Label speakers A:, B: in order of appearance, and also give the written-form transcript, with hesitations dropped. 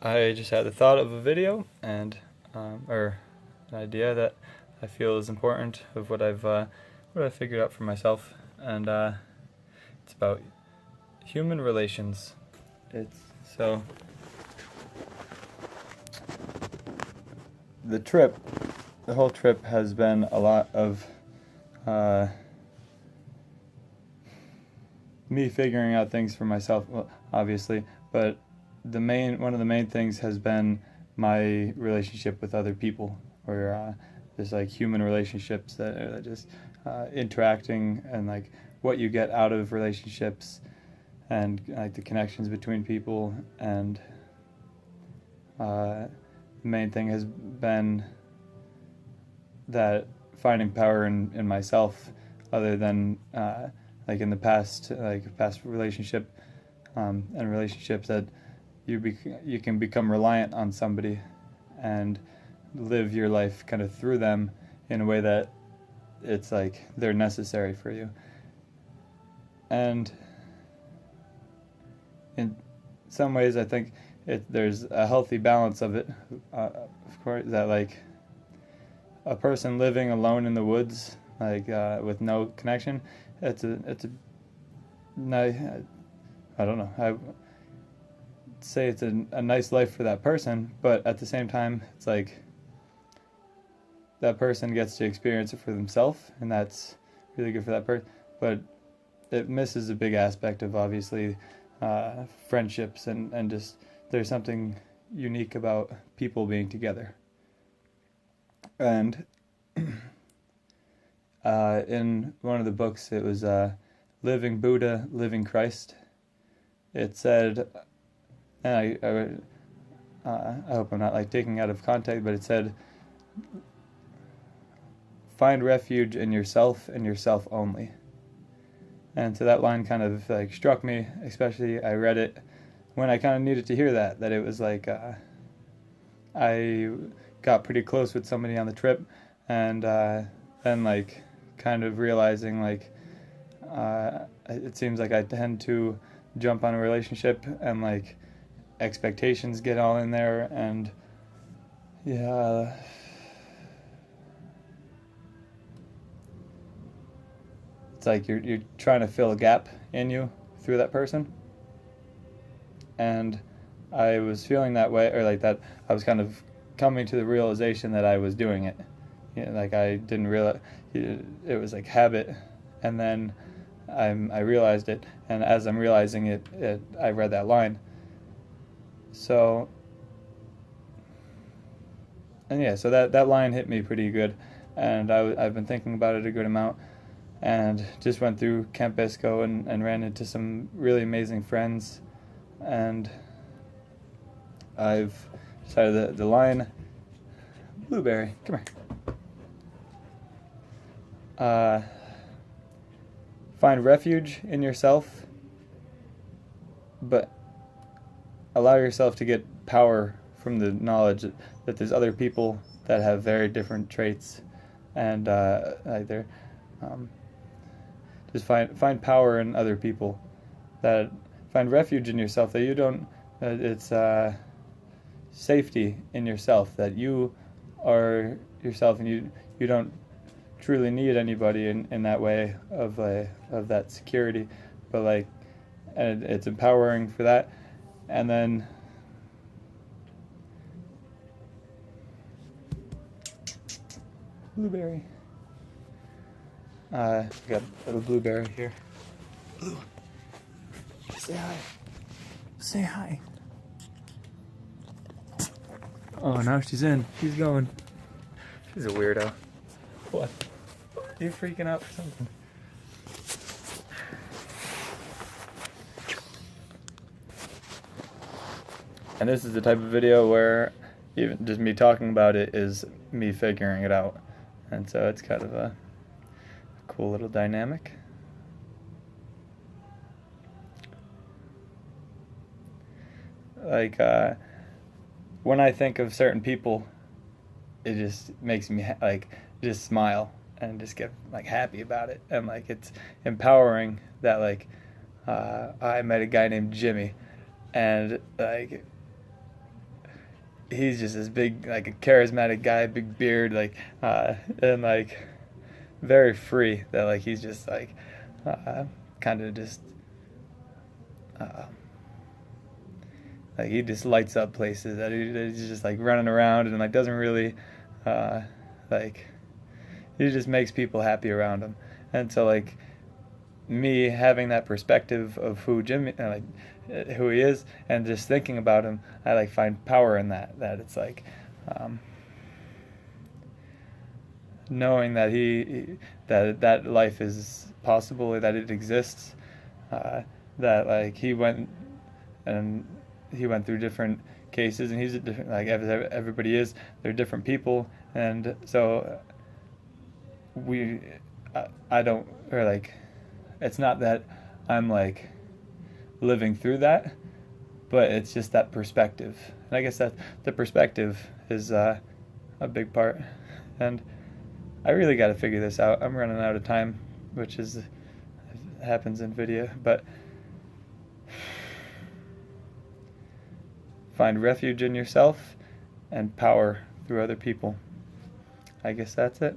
A: I just had the thought of a video or an idea that I feel is important of what I figured out for myself, and it's about human relations. It's so the trip, the whole trip has been a lot of uh, me figuring out things for myself, well, obviously, but one of the main things has been my relationship with other people, or just like human relationships that are just interacting, and like what you get out of relationships, and like the connections between people. And the main thing has been that finding power in myself, other than like in the past, like past relationship, and relationships that you can become reliant on somebody and live your life kind of through them in a way that it's like they're necessary for you. And in some ways, I think there's a healthy balance of it. Of course, that like a person living alone in the woods, like with no connection, it's a nice. I don't know. I say it's a nice life for that person, but at the same time, it's like that person gets to experience it for themselves, and that's really good for that person. But it misses a big aspect of, obviously, friendships, and just there's something unique about people being together. And in one of the books, it was Living Buddha, Living Christ. It said, and I hope I'm not like taking out of context, but it said, find refuge in yourself and yourself only. And so that line kind of like struck me, especially I read it when I kind of needed to hear that it was like I got pretty close with somebody on the trip, and then like kind of realizing like it seems like I tend to jump on a relationship, and like expectations get all in there, and yeah, it's like you're trying to fill a gap in you through that person. And I was feeling that way, or like that I was kind of coming to the realization that I was doing it. Like I didn't realize it was like habit, and then I realized it, and as I'm realizing it, I read that line. So, and yeah, so that line hit me pretty good, and I've been thinking about it a good amount, and just went through Camp Bisco, and ran into some really amazing friends, and I've decided the line, Blueberry, come here. Find refuge in yourself, but allow yourself to get power from the knowledge that there's other people that have very different traits, and either just find power in other people. That find refuge in yourself. That you don't. It's safety in yourself. That you are yourself, and you don't truly need anybody in that way of that security, but like, and it's empowering for that. And then Blueberry, got a little Blueberry here. Blue, say hi. Say hi. Oh, now she's in. She's going. She's a weirdo. What? Are you freaking out for something? And this is the type of video where even just me talking about it is me figuring it out. And so it's kind of a cool little dynamic. Like, when I think of certain people, it just makes me like just smile and just get like happy about it, and like it's empowering that like I met a guy named Jimmy, and like he's just this big, like a charismatic guy, big beard, like and like very free. That like he's just like kind of just uh, like he just lights up places. That he's just like running around and like doesn't really like he just makes people happy around him. And so like me having that perspective of who Jimmy like who he is and just thinking about him, I like find power in that it's like knowing that that life is possible, that it exists, that like and he went through different cases, and he's a different, like everybody is, they're different people. And so I don't, or like it's not that I'm like living through that, but it's just that perspective. And I guess that the perspective is a big part. And I really got to figure this out. I'm running out of time, which is happens in video, but find refuge in yourself and power through other people. I guess that's it.